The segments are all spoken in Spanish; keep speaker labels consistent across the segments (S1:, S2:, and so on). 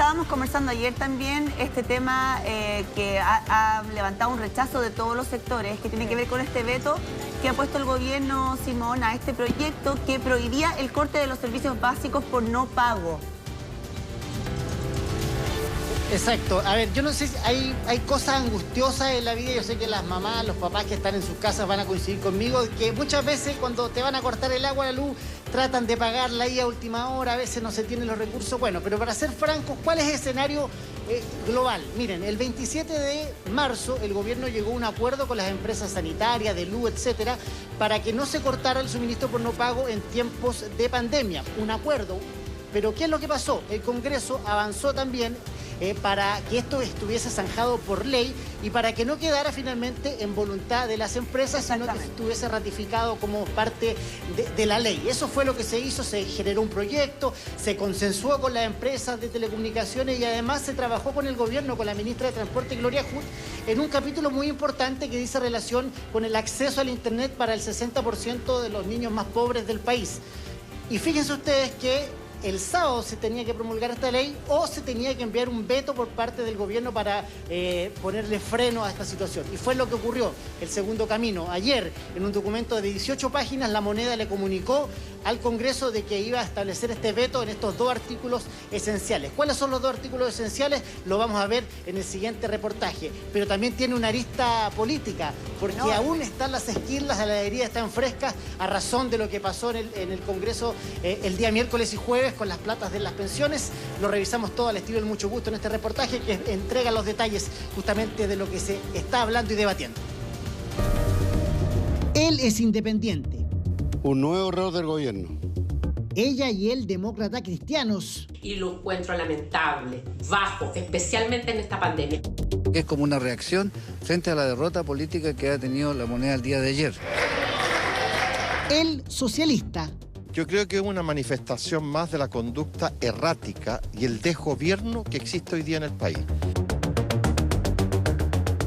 S1: estábamos conversando ayer también, este tema que ha levantado un rechazo de todos los sectores, que tiene que ver con este veto que ha puesto el gobierno, Simón, a este proyecto que prohibía el corte de los servicios básicos por no pago.
S2: Exacto. A ver, yo no sé si hay cosas angustiosas en la vida. Yo sé que las mamás, los papás que están en sus casas van a coincidir conmigo, que muchas veces cuando te van a cortar el agua, la luz, tratan de pagarla ahí a última hora, a veces no se tienen los recursos. Bueno, pero para ser francos, ¿cuál es el escenario global? Miren, el 27 de marzo el gobierno llegó a un acuerdo con las empresas sanitarias, de luz, etcétera, para que no se cortara el suministro por no pago en tiempos de pandemia. Un acuerdo. Pero ¿qué es lo que pasó? El Congreso avanzó también para que esto estuviese zanjado por ley y para que no quedara finalmente en voluntad de las empresas, sino que estuviese ratificado como parte de la ley. Eso fue lo que se hizo, se generó un proyecto, se consensuó con las empresas de telecomunicaciones y además se trabajó con el gobierno, con la ministra de Transporte, Gloria Hood, en un capítulo muy importante que dice relación con el acceso al Internet para el 60% de los niños más pobres del país. Y fíjense ustedes que el sábado se tenía que promulgar esta ley o se tenía que enviar un veto por parte del gobierno para ponerle freno a esta situación. Y fue lo que ocurrió, el segundo camino. Ayer, en un documento de 18 páginas, La Moneda le comunicó al Congreso de que iba a establecer este veto en estos dos artículos esenciales. ¿Cuáles son los dos artículos esenciales? Lo vamos a ver en el siguiente reportaje. Pero también tiene una arista política, porque aún están las esquirlas, las heladerías están frescas a razón de lo que pasó en el Congreso el día miércoles y jueves con las platas de las pensiones. Lo revisamos todo al estilo del mucho gusto en este reportaje que entrega los detalles justamente de lo que se está hablando y debatiendo. Él es independiente.
S3: Un nuevo error del gobierno.
S2: Ella y él, demócrata cristianos.
S4: Y lo encuentro lamentable, bajo, especialmente en esta pandemia.
S5: Es como una reacción frente a la derrota política que ha tenido La Moneda el día de ayer.
S2: Él, socialista.
S6: Yo creo que es una manifestación más de la conducta errática y el desgobierno que existe hoy día en el país.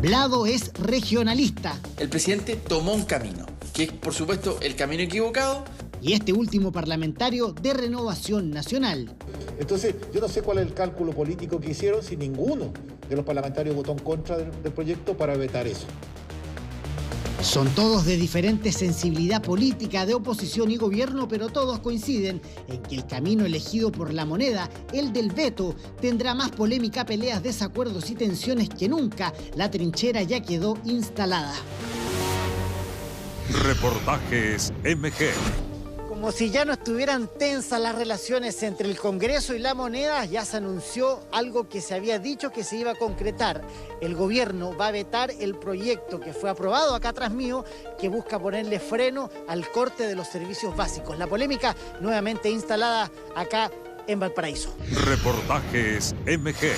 S2: Blado es regionalista.
S7: El presidente tomó un camino, que es, por supuesto, el camino equivocado.
S2: Y este último parlamentario de Renovación Nacional.
S8: Entonces, yo no sé cuál es el cálculo político que hicieron si ninguno de los parlamentarios votó en contra del proyecto para vetar eso.
S2: Son todos de diferente sensibilidad política, de oposición y gobierno, pero todos coinciden en que el camino elegido por La Moneda, el del veto, tendrá más polémica, peleas, desacuerdos y tensiones que nunca. La trinchera ya quedó instalada.
S9: Reportajes MG.
S2: Como si ya no estuvieran tensas las relaciones entre el Congreso y La Moneda, ya se anunció algo que se había dicho que se iba a concretar. El gobierno va a vetar el proyecto que fue aprobado acá atrás mío, que busca ponerle freno al corte de los servicios básicos. La polémica nuevamente instalada acá en Valparaíso.
S9: Reportajes MG.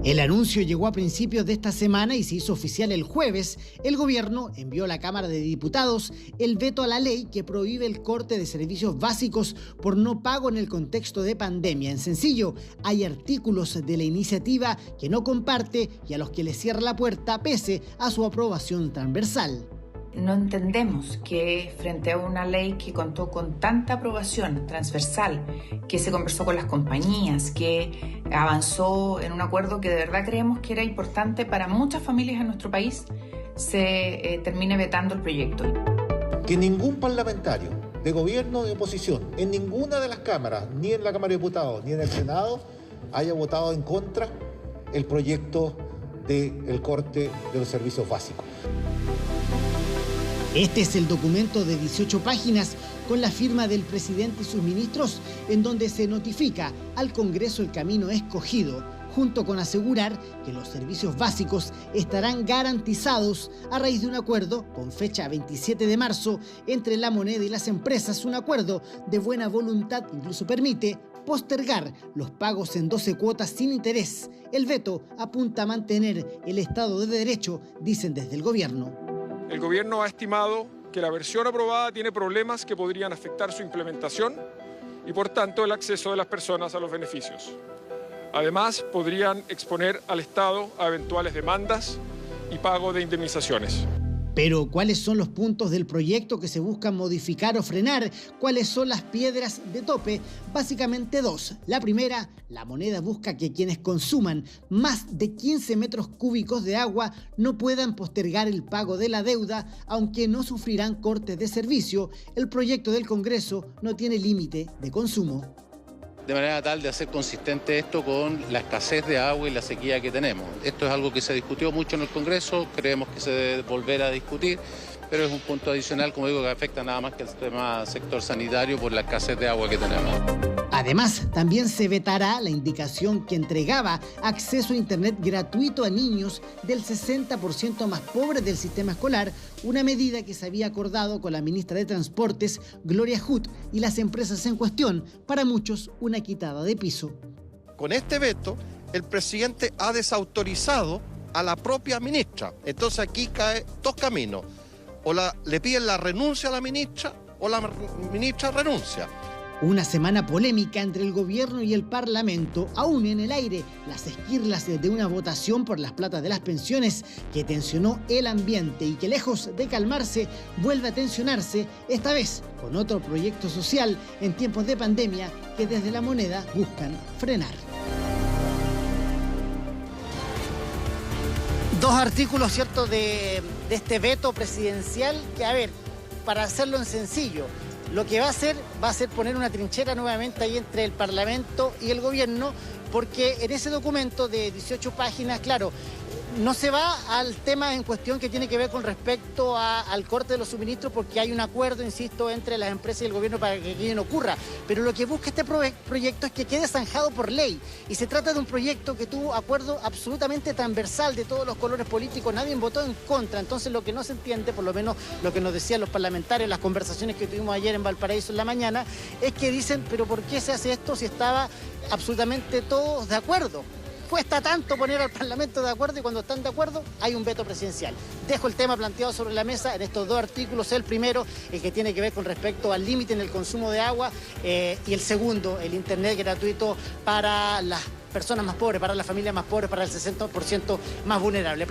S2: El anuncio llegó a principios de esta semana y se hizo oficial el jueves. El gobierno envió a la Cámara de Diputados el veto a la ley que prohíbe el corte de servicios básicos por no pago en el contexto de pandemia. En sencillo, hay artículos de la iniciativa que no comparte y a los que le cierra la puerta pese a su aprobación transversal.
S10: No entendemos que frente a una ley que contó con tanta aprobación transversal, que se conversó con las compañías, que avanzó en un acuerdo que de verdad creemos que era importante para muchas familias en nuestro país, se termine vetando el proyecto.
S8: Que ningún parlamentario de gobierno o de oposición, en ninguna de las cámaras, ni en la Cámara de Diputados, ni en el Senado, haya votado en contra el proyecto del corte de los servicios básicos.
S2: Este es el documento de 18 páginas con la firma del presidente y sus ministros, en donde se notifica al Congreso el camino escogido, junto con asegurar que los servicios básicos estarán garantizados a raíz de un acuerdo con fecha 27 de marzo entre La Moneda y las empresas, un acuerdo de buena voluntad que incluso permite postergar los pagos en 12 cuotas sin interés. El veto apunta a mantener el Estado de Derecho, dicen desde el gobierno.
S11: El gobierno ha estimado que la versión aprobada tiene problemas que podrían afectar su implementación y, por tanto, el acceso de las personas a los beneficios. Además, podrían exponer al Estado a eventuales demandas y pago de indemnizaciones.
S2: Pero ¿cuáles son los puntos del proyecto que se buscan modificar o frenar? ¿Cuáles son las piedras de tope? Básicamente dos. La primera, la moneda busca que quienes consuman más de 15 metros cúbicos de agua no puedan postergar el pago de la deuda, aunque no sufrirán cortes de servicio. El proyecto del Congreso no tiene límite de consumo.
S12: De manera tal de hacer consistente esto con la escasez de agua y la sequía que tenemos. Esto es algo que se discutió mucho en el Congreso, creemos que se debe volver a discutir, pero es un punto adicional, como digo, que afecta nada más que el tema sector sanitario por la escasez de agua que tenemos.
S2: Además, también se vetará la indicación que entregaba acceso a Internet gratuito a niños del 60% más pobres del sistema escolar, una medida que se había acordado con la ministra de Transportes, Gloria Hood, y las empresas en cuestión, para muchos una quitada de piso.
S6: Con este veto, el presidente ha desautorizado a la propia ministra. Entonces aquí cae dos caminos. O le piden la renuncia a la ministra o la ministra renuncia.
S2: Una semana polémica entre el gobierno y el parlamento, aún en el aire las esquirlas de una votación por las platas de las pensiones que tensionó el ambiente y que lejos de calmarse vuelve a tensionarse, esta vez con otro proyecto social en tiempos de pandemia que desde la moneda buscan frenar. Dos artículos, ¿cierto?, de este veto presidencial que, a ver, para hacerlo en sencillo, lo que va a hacer poner una trinchera nuevamente ahí entre el Parlamento y el Gobierno, porque en ese documento de 18 páginas, claro, no se va al tema en cuestión que tiene que ver con respecto al corte de los suministros, porque hay un acuerdo, insisto, entre las empresas y el gobierno para que aquello no ocurra. Pero lo que busca este proyecto es que quede zanjado por ley. Y se trata de un proyecto que tuvo acuerdo absolutamente transversal de todos los colores políticos. Nadie votó en contra. Entonces lo que no se entiende, por lo menos lo que nos decían los parlamentarios, las conversaciones que tuvimos ayer en Valparaíso en la mañana, es que dicen, pero ¿por qué se hace esto si estaba absolutamente todos de acuerdo? Cuesta tanto poner al Parlamento de acuerdo y cuando están de acuerdo hay un veto presidencial. Dejo el tema planteado sobre la mesa en estos dos artículos. El primero, el que tiene que ver con respecto al límite en el consumo de agua y el segundo, el Internet gratuito para las personas más pobres, para las familias más pobres, para el 60% más vulnerable.